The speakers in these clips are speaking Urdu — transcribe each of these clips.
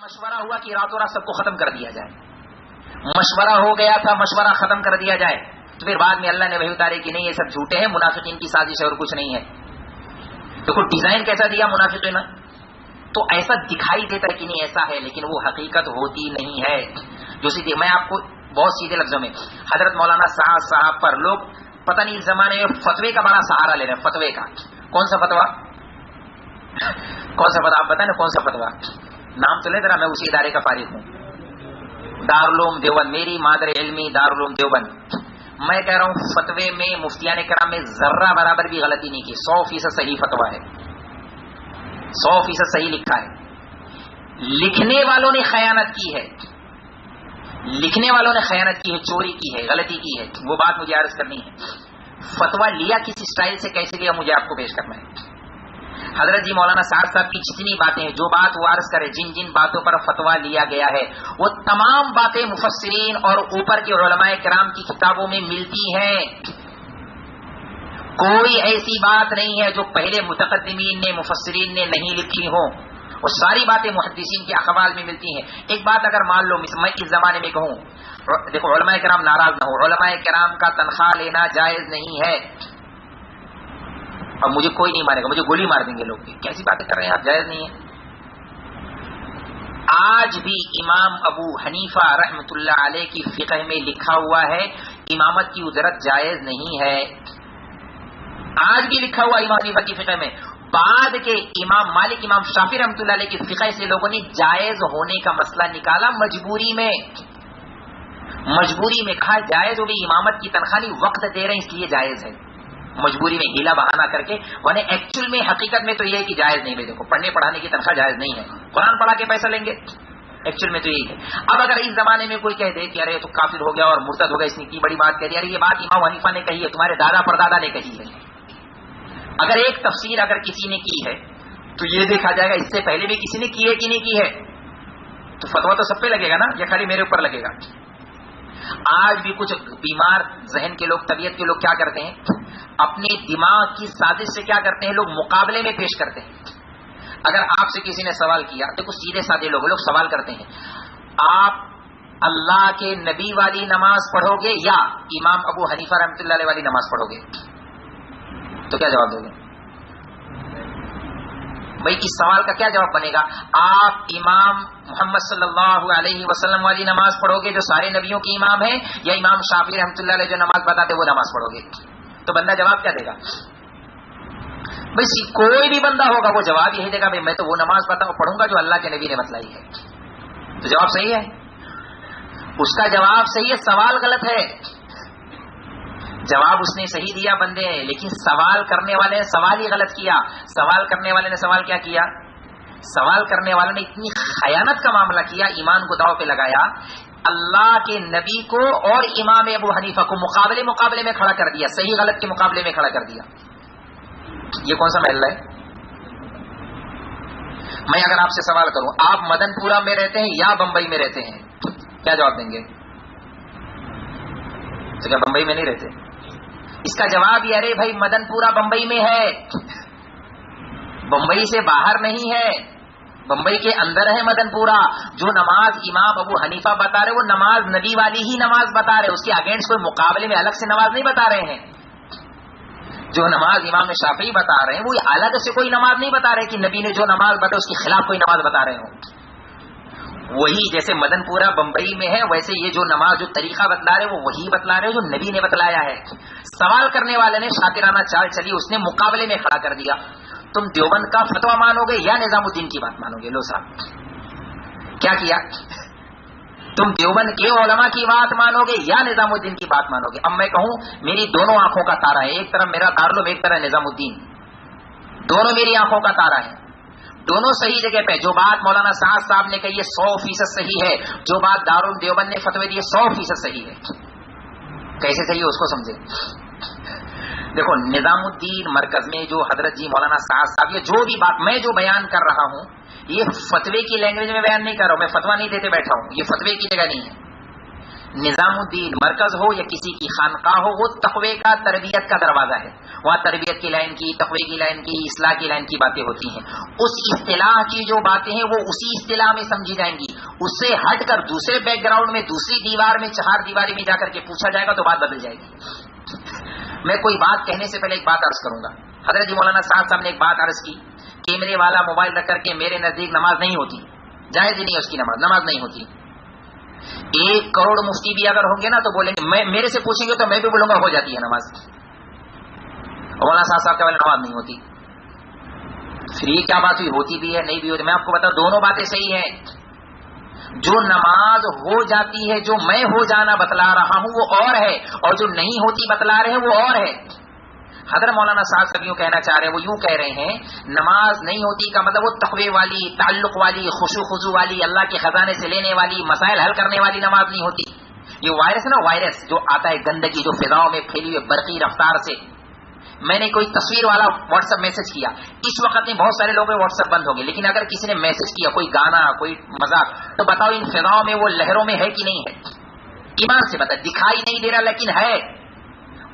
مشورہ ہوا کہ راتوں رات سب کو ختم کر دیا جائے. مشورہ ہو گیا تھا, مشورہ ختم کر دیا جائے, تو پھر بعد میں اللہ نے وحی اتاری کہ نہیں یہ سب جھوٹے ہیں, منافقین کی سازش ہے اور کچھ نہیں ہے. دیکھو ڈیزائن کیسا دیا منافقین نے, تو ایسا دکھائی دیتا ہے کہ نہیں ایسا ہے, لیکن وہ حقیقت ہوتی نہیں ہے. جو سیدھی میں آپ کو بہت سیدھے لفظوں میں, حضرت مولانا سعد صاحب پر لوگ پتہ نہیں اس زمانے میں فتوے کا بڑا سہارا لے رہے ہیں. فتوے کا کون سا فتوا, کون سا فتوا آپ بتائیں نا, کون سا فتوا, نام تو لے ذرا, میں اسی ادارے کا فارغ ہوں, دارالعلوم دیوبند, میری مادر علمی دارالعلوم دیوبند. میں کہہ رہا ہوں فتوے میں مفتیان کرام میں ذرہ برابر بھی غلطی نہیں کی, 100% صحیح فتوا ہے, 100% صحیح لکھا ہے. لکھنے والوں نے خیانت کی ہے, لکھنے والوں نے خیانت کی ہے, چوری کی ہے, غلطی کی ہے, وہ بات مجھے عرض کرنی ہے. فتوا لیا کس اسٹائل سے, کیسے لیا, مجھے آپ کو پیش کرنا ہے. حضرت جی مولانا سعد صاحب کی جتنی باتیں ہیں, جو بات وہ عرض کرے, جن جن باتوں پر فتوا لیا گیا ہے, وہ تمام باتیں مفسرین اور اوپر کے علماء کرام کی کتابوں میں ملتی ہیں. کوئی ایسی بات نہیں ہے جو پہلے متقدمین نے, مفسرین نے نہیں لکھی ہو. وہ ساری باتیں محدثین کے اقوال میں ملتی ہیں. ایک بات اگر مان لو, میں اس زمانے میں کہوں, دیکھو علماء کرام ناراض نہ ہو, علماء کرام کا تنخواہ لینا جائز نہیں ہے. اب مجھے کوئی نہیں مارے گا, مجھے گولی مار دیں گے لوگ, کیسی باتیں کر رہے ہیں آپ, جائز نہیں ہے. آج بھی امام ابو حنیفہ رحمۃ اللہ علیہ کی فقہ میں لکھا ہوا ہے امامت کی اجرت جائز نہیں ہے. آج بھی لکھا ہوا امام حنیفہ کی فقہ میں. بعد کے امام مالک, امام شافعی رحمۃ اللہ علیہ کی فقہ سے لوگوں نے جائز ہونے کا مسئلہ نکالا, مجبوری میں, مجبوری میں کہا جائز ہو گئی, امامت کی تنخواہ نہیں, وقت دے رہے ہیں اس لیے جائز ہے. مجبوری میں ہیلا بہانہ کر کے, ورنہ ایکچوئل میں حقیقت میں تو یہ ہے کہ جائز نہیں ہے. دیکھو پڑھنے پڑھانے کی تنخواہ جائز نہیں ہے, قرآن پڑھا کے پیسہ لیں گے, ایکچوئل میں تو یہی ہے. اب اگر اس زمانے میں کوئی کہہ دے کہ ارے تو کافر ہو گیا اور مرتد ہو گیا, اس نے کی بڑی بات کہہ دی, ارے یہ بات امام حنیفہ نے کہی ہے, تمہارے دادا پردادا نے کہی ہے. اگر ایک تفسیر اگر کسی نے کی ہے تو یہ دیکھا جائے گا اس سے پہلے بھی کسی نے کی ہے کہ نہیں کی ہے, تو فتوا تو سب پہ لگے گا نا, یا خالی میرے اوپر لگے گا. آج بھی کچھ بیمار ذہن کے لوگ, طبیعت کے لوگ کیا کرتے ہیں, اپنے دماغ کی سازش سے کیا کرتے ہیں, لوگ مقابلے میں پیش کرتے ہیں. اگر آپ سے کسی نے سوال کیا, دیکھو سیدھے سادے لوگ سوال کرتے ہیں, آپ اللہ کے نبی والی نماز پڑھو گے یا امام ابو حنیفہ رحمۃ اللہ علیہ والی نماز پڑھو گے, تو کیا جواب دو گے بھائی؟ اس سوال کا کیا جواب بنے گا؟ آپ امام محمد صلی اللہ علیہ وسلم والی نماز پڑھو گے جو سارے نبیوں کی امام ہے, یا امام شافعی رحمۃ اللہ علیہ جو نماز بتاتے وہ نماز پڑھو گے؟ تو بندہ جواب کیا دے گا بھائی؟ کوئی بھی بندہ ہوگا وہ جواب یہی دے گا, بھائی میں تو وہ نماز پڑھوں گا جو اللہ کے نبی نے بتلائی ہے. تو جواب صحیح ہے, اس کا جواب صحیح ہے, سوال غلط ہے. جواب اس نے صحیح دیا بندے ہیں, لیکن سوال کرنے والے نے سوال ہی غلط کیا. سوال کرنے والے نے سوال کیا کیا, سوال کرنے والے نے اتنی خیانت کا معاملہ کیا, ایمان کو داؤ پہ لگایا, اللہ کے نبی کو اور امام ابو حنیفہ کو مقابلے میں کھڑا کر دیا, صحیح غلط کے مقابلے میں کھڑا کر دیا. یہ کون سا محلہ ہے؟ میں اگر آپ سے سوال کروں, آپ مدن پورہ میں رہتے ہیں یا بمبئی میں رہتے ہیں, کیا جواب دیں گے؟ تو کیا بمبئی میں نہیں رہتے؟ اس کا جواب یہ, ارے بھائی مدن پورہ بمبئی میں ہے, بمبئی سے باہر نہیں ہے, بمبئی کے اندر ہے مدن پورہ. جو نماز امام ابو حنیفہ بتا رہے وہ نماز نبی والی ہی نماز بتا رہے, اس کے اگینسٹ کوئی مقابلے میں الگ سے نماز نہیں بتا رہے ہیں. جو نماز امام شافعی بتا رہے ہیں وہ الگ سے کوئی نماز نہیں بتا رہے کہ نبی نے جو نماز بتائی اس کے خلاف کوئی نماز بتا رہے ہوں. وہی جیسے مدن پورہ بمبئی میں ہے, ویسے یہ جو نماز جو طریقہ بتلا رہے وہ وہی بتلا رہے جو نبی نے بتلایا ہے. سوال کرنے والے نے شاطرانہ چال چلی, اس نے مقابلے میں کھڑا کر دیا. تم دیوبند کا فتویٰ مانو گے یا نظام الدین کی بات مانو گے؟ لو صاحب کیا کیا, تم دیوبند کے علماء کی بات مانو گے یا نظام الدین کی بات مانو گے؟ اب میں کہوں میری دونوں آنکھوں کا تارا ہے, ایک طرف میرا دارالعلوم ایک طرف نظام الدین, دونوں میری آنکھوں کا تارا ہے, دونوں صحیح جگہ پہ. جو بات مولانا سعد صاحب نے کہی ہے 100% صحیح ہے, جو بات دارالعلوم دیوبند نے فتوی دی ہے 100% صحیح ہے. کیسے صحیح ہے اس کو سمجھے. دیکھو نظام الدین مرکز میں جو حضرت جی مولانا سعد صاحب, یہ جو بھی بات میں جو بیان کر رہا ہوں یہ فتوے کی لینگویج میں بیان نہیں کر رہا ہوں, میں فتوا نہیں دیتے بیٹھا ہوں, یہ فتوے کی جگہ نہیں ہے. نظام الدین مرکز ہو یا کسی کی خانقاہ ہو، وہ تقوی کا تربیت کا دروازہ ہے. وہاں تربیت کی لائن کی، تقوی کی لائن کی، اصلاح کی لائن کی باتیں ہوتی ہیں. اس اصطلاح کی جو باتیں ہیں وہ اسی اصطلاح میں سمجھی جائیں گی. اس سے ہٹ کر دوسرے بیک گراؤنڈ میں، دوسری دیوار میں، چہار دیواری میں جا کر کے پوچھا جائے گا تو بات بدل جائے گی. میں کوئی بات کہنے سے پہلے ایک بات عرض کروں گا. حضرت جی مولانا صاحب نے ایک بات عرض کی کہ میرے والا موبائل رکھ کر کے میرے نزدیک نماز نہیں ہوتی، جائز ہی نہیں ہے اس کی نماز نہیں ہوتی. 1 کروڑ مفتی بھی اگر ہوں گے نا تو بولیں گے، میرے سے پوچھیں گے تو میں بھی بولوں گا ہو جاتی ہے نماز. مولانا صاحب کا نماز نہیں ہوتی. پھر یہ کیا بات ہوئی؟ ہوتی بھی ہے نہیں بھی ہوتی. میں آپ کو بتاؤں دونوں باتیں صحیح ہیں. جو نماز ہو جاتی ہے، جو میں ہو جانا بتلا رہا ہوں وہ اور ہے، اور جو نہیں ہوتی بتلا رہے ہیں وہ اور ہے. حضرت مولانا صاحب سب یوں کہنا چاہ رہے ہیں، وہ یوں کہہ رہے ہیں نماز نہیں ہوتی کا مطلب وہ تقوی والی، تعلق والی، خشوع خضوع والی، اللہ کے خزانے سے لینے والی، مسائل حل کرنے والی نماز نہیں ہوتی. یہ وائرس ہے نا، وائرس جو آتا ہے گندگی جو فضاؤں میں پھیلی ہوئی برقی رفتار سے. میں نے کوئی تصویر والا واٹس ایپ میسج کیا، اس وقت میں بہت سارے لوگ واٹس ایپ بند ہو گئے، لیکن اگر کسی نے میسج کیا کوئی گانا، کوئی مذاق، تو بتاؤ ان فضاؤں میں وہ لہروں میں ہے کہ نہیں ہے؟ ایمان سے بتا، دکھائی نہیں دے رہا لیکن ہے.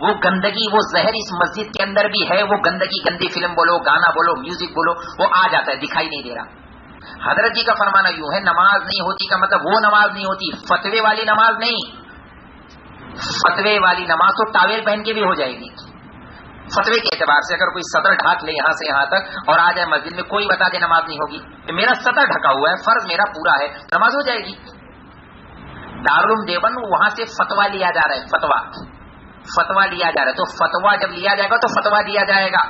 وہ گندگی، وہ زہر اس مسجد کے اندر بھی ہے. وہ گندگی، گندی فلم بولو، گانا بولو، میوزک بولو، وہ آ جاتا ہے، دکھائی نہیں دے رہا. حضرت جی کا فرمانا یوں ہے نماز نہیں ہوتی کا مطلب وہ نماز نہیں ہوتی، فتوے والی نماز نہیں. فتوے والی نماز تو ٹاویل پہن کے بھی ہو جائے گی. فتوے کے اعتبار سے اگر کوئی سطر ڈھانک لے یہاں سے یہاں تک اور آ جائے مسجد میں، کوئی بتا دے نماز نہیں ہوگی، میرا سطر ڈھکا ہوا ہے، فرض میرا پورا ہے، نماز ہو جائے گی. دارالعلوم دیوبند وہاں سے فتوا لیا جا رہا ہے، فتوا لیا جا رہا ہے. تو فتوا جب لیا جائے گا تو فتوا دیا جائے گا.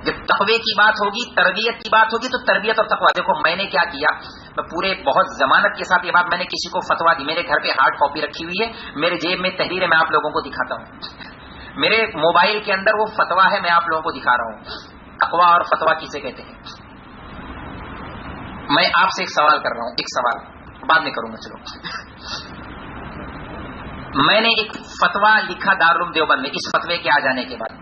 جب تقوی کی بات ہوگی، تربیت کی بات ہوگی تو تربیت اور تقوی. دیکھو میں نے کیا کیا، میں پورے بہت ضمانت کے ساتھ یہ بات میں نے کسی کو فتوا دی. میرے گھر پہ ہارڈ کاپی رکھی ہوئی ہے، میرے جیب میں تحریر ہے، میں آپ لوگوں کو دکھاتا ہوں. میرے موبائل کے اندر وہ فتوا ہے، میں آپ لوگوں کو دکھا رہا ہوں. تقوی اور فتوا کسے کہتے ہیں؟ میں آپ سے ایک سوال کر رہا ہوں، ایک سوال بعد میں کروں گا. چلو، میں نے ایک فتوا لکھا دارالعلوم دیوبند میں. اس فتوے کے آ جانے کے بعد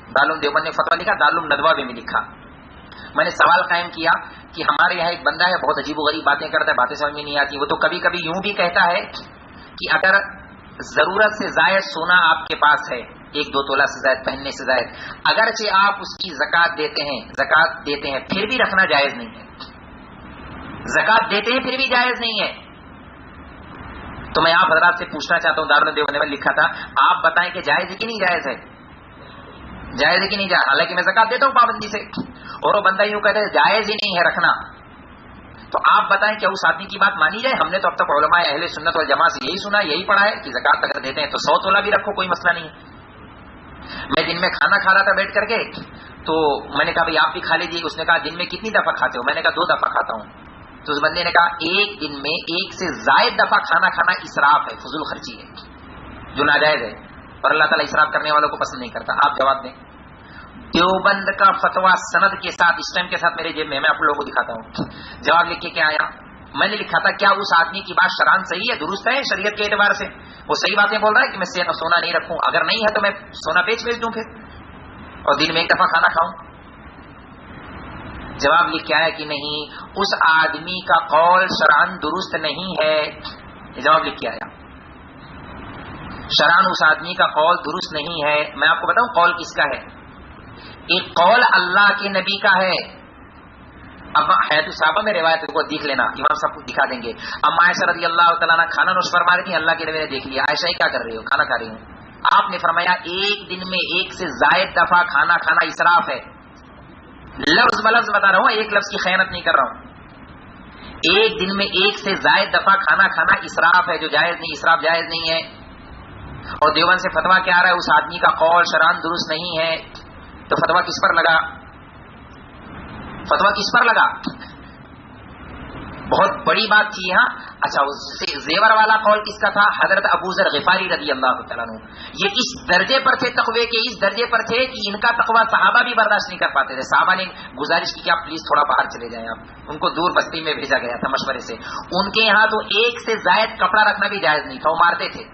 دارالعلوم دیوبند نے فتوا لکھا، دارالعلوم ندوہ میں لکھا. میں نے سوال قائم کیا کہ ہمارے یہاں ایک بندہ ہے بہت عجیب و غریب باتیں کرتا ہے، باتیں سمجھ میں نہیں آتی. وہ تو کبھی کبھی یوں بھی کہتا ہے کہ اگر ضرورت سے زائد سونا آپ کے پاس ہے، 1-2 تولہ سے زائد، پہننے سے زائد، اگرچہ آپ اس کی زکات دیتے ہیں پھر بھی رکھنا جائز نہیں ہے. زکات دیتے ہیں پھر بھی جائز نہیں ہے. تو میں آپ حضرات سے پوچھنا چاہتا ہوں، دارالعلوم دیوبند میں لکھا تھا، آپ بتائیں کہ جائز ہے کہ نہیں جائز ہے؟ جائز ہے کہ نہیں جائز؟ حالانکہ میں زکات دیتا ہوں پابندی سے، اور وہ بندہ یوں کہتا ہے جائز ہی نہیں ہے رکھنا. تو آپ بتائیں کیا اس آدمی کی بات مانی جائے؟ ہم نے تو اب تک علماء اہل سنت والجماعت سے یہی سنا، یہی پڑھا ہے کہ زکات اگر دیتے ہیں تو 100 تولہ بھی رکھو، کوئی مسئلہ نہیں ہے. میں دن میں کھانا کھا رہا تھا بیٹھ کر کے، تو میں نے کہا بھائی آپ بھی کھا لیجیے. اس نے کہا دن میں کتنی دفعہ کھاتے ہو؟ میں نے کہا 2 دفعہ کھاتا ہوں. تو اس بندے نے کہا ایک دن میں 1 سے زائد دفعہ کھانا کھانا اسراف ہے، فضول خرچی ہے، جو ناجائز ہے، اور اللہ تعالیٰ اسراف کرنے والوں کو پسند نہیں کرتا. آپ جواب دیں. دیوبند کا فتوا سند کے ساتھ اس ٹائم کے ساتھ میرے جیب میں، میں آپ لوگوں کو دکھاتا ہوں. جواب لکھ کے کیا آیا؟ میں نے لکھا تھا کیا اس آدمی کی بات شرعاً صحیح ہے، درست ہے شریعت کے اعتبار سے؟ وہ صحیح باتیں بول رہا ہے کہ میں سونا نہیں رکھوں، اگر نہیں ہے تو میں سونا بیچ دوں پھر، اور دن میں 1 دفعہ کھانا کھاؤں. جواب لکھ کے آیا کہ نہیں، اس آدمی کا قول شرعاً درست نہیں ہے. جواب لکھ کے آیا شرعاً اس آدمی کا قول درست نہیں ہے. میں آپ کو بتاؤں قول کس کا ہے؟ ایک قول اللہ کے نبی کا ہے. اب حیات الصحابہ میں روایت کو دیکھ لینا، امام صاحب کو دکھا دیں گے. اب عائشہ رضی اللہ تعالیٰ عنہ کھانا نوش فرما رہی تھی، اللہ کے نبی نے دیکھ لیا، عائشہ کیا کر رہی ہو؟ کھانا کھا رہی ہوں. آپ نے فرمایا ایک دن میں 1 سے زائد دفعہ کھانا کھانا اسراف ہے. لفظ بلفظ بتا رہا ہوں، ایک لفظ کی خیانت نہیں کر رہا ہوں. ایک دن میں 1 سے زائد دفعہ کھانا کھانا اسراف ہے، جو جائز نہیں، اسراف جائز نہیں ہے. اور دیوبند سے فتویٰ کیا آ رہا ہے؟ اس آدمی کا قول شرعاً درست نہیں ہے. تو فتویٰ کس پر لگا؟ فتویٰ کس پر لگا؟ بہت بڑی بات تھی. ہاں اچھا، زیور والا قول کس کا تھا؟ حضرت ابو ذر غفاری رضی اللہ تعالیٰ عنہ. یہ اس درجے پر تھے تقوی کے، اس درجے پر تھے کہ ان کا تقوی صحابہ بھی برداشت نہیں کر پاتے تھے. صحابہ نے گزارش کی کہ آپ پلیز تھوڑا باہر چلے جائیں. آپ ان کو دور بستی میں بھیجا گیا تھا مشورے سے. ان کے یہاں تو 1 سے زائد کپڑا رکھنا بھی جائز نہیں تھا، وہ مارتے تھے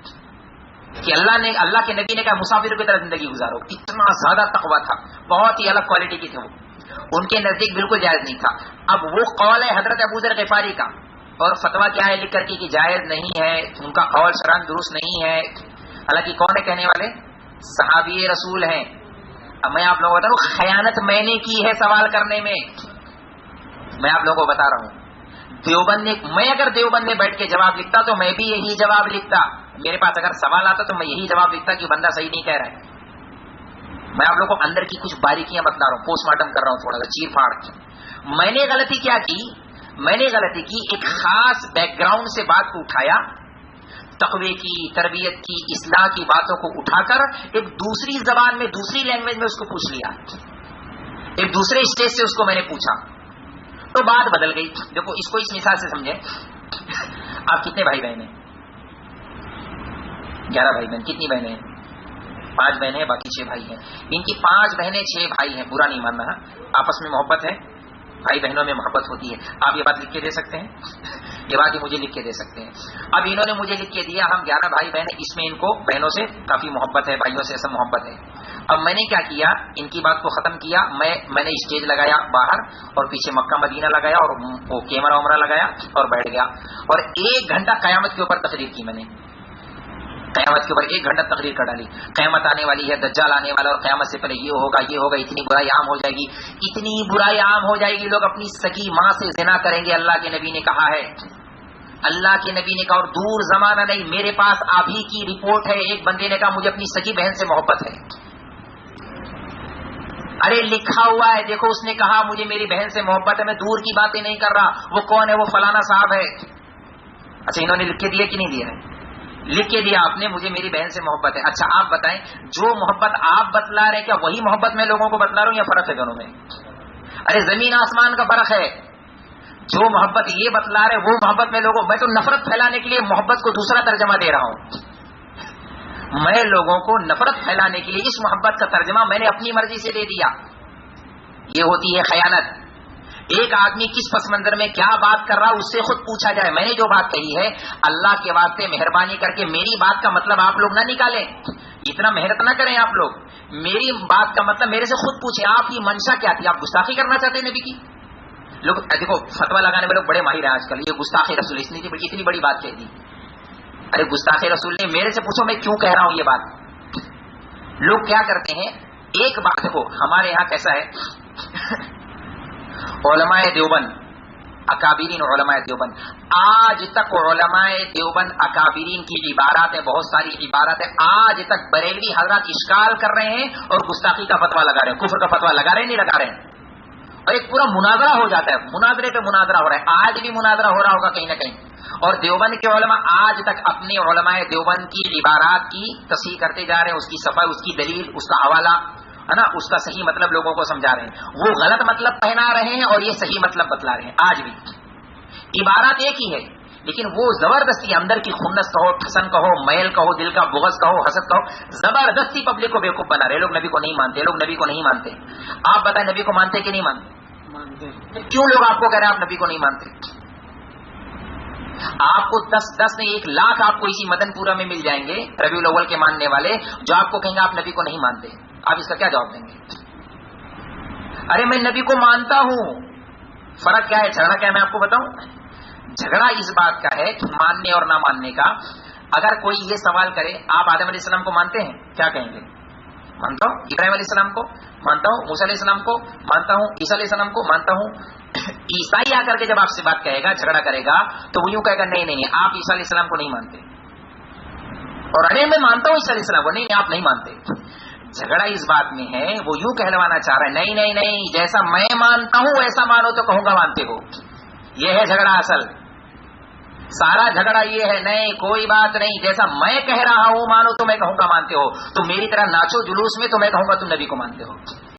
کہ اللہ کے نبی نے کہا مسافر کی طرح زندگی گزارو. اتنا زیادہ تقوی تھا، بہت ہی الگ کوالٹی کی تھے وہ، ان کے نزدیک بالکل جائز نہیں تھا. اب وہ قول ہے حضرت ابو ذر غفاری کا اور فتوا کیا ہے لکھ کر کے کہ جائز نہیں ہے، ان کا قول شرعاً درست نہیں ہے. حالانکہ کون ہے کہنے والے؟ صحابی رسول ہیں. اب میں آپ لوگوں کو بتا رہا ہوں خیانت میں نے کی ہے سوال کرنے میں. میں آپ لوگوں کو بتا رہا ہوں میں اگر دیوبند میں بیٹھ کے جواب لکھتا تو میں بھی یہی جواب لکھتا. میرے پاس اگر سوال آتا تو میں یہی جواب لکھتا کہ بندہ صحیح نہیں کہہ رہا ہے. میں آپ لوگوں کو اندر کی کچھ باریکیاں بتلا رہا ہوں، پوسٹ مارٹم کر رہا ہوں تھوڑا سا چیر پھاڑ. میں نے غلطی کیا کی؟ میں نے غلطی کی ایک خاص بیک گراؤنڈ سے بات کو اٹھایا، تقوی کی، تربیت کی، اصلاح کی باتوں کو اٹھا کر ایک دوسری زبان میں، دوسری لینگویج میں اس کو پوچھ لیا، ایک دوسرے اسٹیج سے اس کو میں نے پوچھا تو بات بدل گئی. دیکھو اس کو اس مثال سے سمجھیں. آپ کتنے بھائی بہن ہیں؟ 11 بھائی بہن. کتنی بہنیں ہیں؟ 5 بہنیں ہیں، باقی 6 بھائی ہیں. ان کی 5 بہنیں 6 بھائی ہیں، برا نہیں ماننا. آپس میں محبت ہے، بھائی بہنوں میں محبت ہوتی ہے. آپ یہ بات لکھ کے دے سکتے ہیں؟ یہ بات مجھے لکھ کے دے سکتے ہیں. اب انہوں نے مجھے لکھ کے دیا ہم 11 بھائی بہن، اس میں ان کو بہنوں سے کافی محبت ہے، بھائیوں سے ایسا محبت ہے. اب میں نے کیا کیا؟ ان کی بات کو ختم کیا. میں نے اسٹیج لگایا باہر اور پیچھے مکہ مدینہ لگایا اور وہ کیمرہ ومرہ لگایا اور بیٹھ گیا اور 1 گھنٹہ قیامت کے اوپر تقریر کی. میں نے قیامت کے اوپر 1 گھنٹہ تقریر کر ڈالی. قیامت آنے والی ہے، دجال آنے والا، اور قیامت سے پہلے یہ ہوگا، یہ ہوگا، اتنی برائی عام ہو جائے گی، اتنی برائی عام ہو جائے گی، لوگ اپنی سگی ماں سے زنا کریں گے. اللہ کے نبی نے کہا ہے، اللہ کے نبی نے کہا، اور دور زمانہ نہیں، میرے پاس ابھی کی رپورٹ ہے. ایک بندے نے کہا مجھے اپنی سگی بہن سے محبت ہے. ارے لکھا ہوا ہے، دیکھو اس نے کہا مجھے میری بہن سے محبت ہے. میں دور کی باتیں نہیں کر رہا. وہ کون ہے؟ وہ فلانا صاحب ہے. اچھا انہوں نے لکھ کے دیا کہ نہیں دیا ہے؟ لکھ کے دیا آپ نے، مجھے میری بہن سے محبت ہے. اچھا آپ بتائیں، جو محبت آپ بتلا رہے ہیں کیا وہی محبت میں لوگوں کو بتلا رہا ہوں یا فرق ہے دونوں میں؟ ارے زمین آسمان کا فرق ہے. جو محبت یہ بتلا رہے وہ محبت میں لوگوں، میں تو نفرت پھیلانے کے لیے محبت کو دوسرا ترجمہ دے رہا ہوں. میں لوگوں کو نفرت پھیلانے کے لیے اس محبت کا ترجمہ میں نے اپنی مرضی سے دے دیا. یہ ہوتی ہے خیانت. ایک آدمی کس پس منظر میں کیا بات کر رہا اس سے خود پوچھا جائے. میں نے جو بات کہی ہے اللہ کے واسطے مہربانی کر کے میری بات کا مطلب آپ لوگ نہ نکالیں، اتنا محنت نہ کریں آپ لوگ. میری بات کا مطلب میرے سے خود پوچھیں آپ کی منشا کیا تھی. آپ گستاخی کرنا چاہتے ہیں نبی کی؟ لوگ دیکھو فتوا لگانے میں لوگ بڑے ماہر ہیں آج کل. یہ گستاخی رسول اس نے اتنی بڑی بات کہہ دی. ارے گستاخی رسول نے میرے سے پوچھو میں کیوں کہہ رہا ہوں یہ بات. لوگ کیا کرتے ہیں، ایک بات دیکھو ہمارے یہاں کیسا ہے، علماء دیوبند، اکابرین علماء دیوبند، آج تک علماء دیوبند اکابرین کی عبارات ہیں، بہت ساری عبارات ہیں، آج تک بریلوی حضرات اشکال کر رہے ہیں اور گستاخی کا فتویٰ لگا رہے ہیں، کفر کا فتویٰ لگا رہے ہیں نہیں لگا رہے ہیں. اور ایک پورا مناظرہ ہو جاتا ہے، مناظرے پہ مناظرہ ہو رہا ہے. آج بھی مناظرہ ہو رہا ہوگا کہیں نہ کہیں. اور دیوبند کے علماء آج تک اپنے علماء دیوبند کی عبارات کی تصحیح کرتے جا رہے ہیں، اس کی صفحہ، اس کی دلیل، اس کا حوالہ ہے نا، اس کا صحیح مطلب لوگوں کو سمجھا رہے ہیں. وہ غلط مطلب پہنا رہے ہیں اور یہ صحیح مطلب بتلا رہے ہیں. آج بھی عبارات ایک ہی ہے لیکن وہ زبردستی اندر کی خنس کہو، ٹھسن کہو، میل کہو، دل کا بغض کہو، حسد کہو، زبردستی پبلک کو بیوقوف بنا رہے. لوگ نبی کو نہیں مانتے، لوگ نبی کو نہیں مانتے. آپ بتائیں نبی کو مانتے کہ نہیں مانتے؟ کیوں لوگ آپ کو کہہ رہے ہیں آپ نبی کو نہیں مانتے؟ آپ کو 10 نہیں 1 لاکھ آپ کو اسی مدن پورہ میں مل جائیں گے ربیع الاول کے ماننے والے جو آپ کو کہیں گے آپ نبی کو نہیں مانتے. آپ اس کا کیا جواب دیں گے؟ ارے میں نبی کو مانتا ہوں. فرق کیا ہے؟ جھگڑا کیا ہے میں آپ کو بتاؤں. جھگڑا اس بات کا ہے کہ ماننے اور نہ ماننے کا. اگر کوئی یہ سوال کرے آپ آدم علیہ السلام کو مانتے ہیں، کیا کہیں گے؟ مانتا ہوں. ابراہیم علیہ السلام کو مانتا ہوں، موسیٰ علیہ السلام کو مانتا ہوں، عیسیٰ علیہ السلام کو مانتا ہوں. عیسائی آ کر کے جب آپ سے بات کہے گا، جھگڑا کرے گا تو وہ یوں کہے گا نہیں نہیں آپ عیسیٰ علیہ السلام کو نہیں مانتے. اور ارے میں مانتا ہوں عیسیٰ علیہ السلام کو، نہیں آپ نہیں مانتے. جھگڑا اس بات میں ہے، وہ یوں کہلوانا چاہ رہا ہے نہیں نہیں نہیں جیسا میں مانتا ہوں ویسا مانو تو کہوں گا مانتے ہو. یہ ہے جھگڑا اصل. سارا جھگڑا یہ ہے نہیں کوئی بات نہیں، جیسا میں کہہ رہا ہوں مانو تو میں کہوں گا مانتے ہو. تو میری طرح ناچو جلوس میں تو میں کہوں گا تم نبی کو مانتے ہو.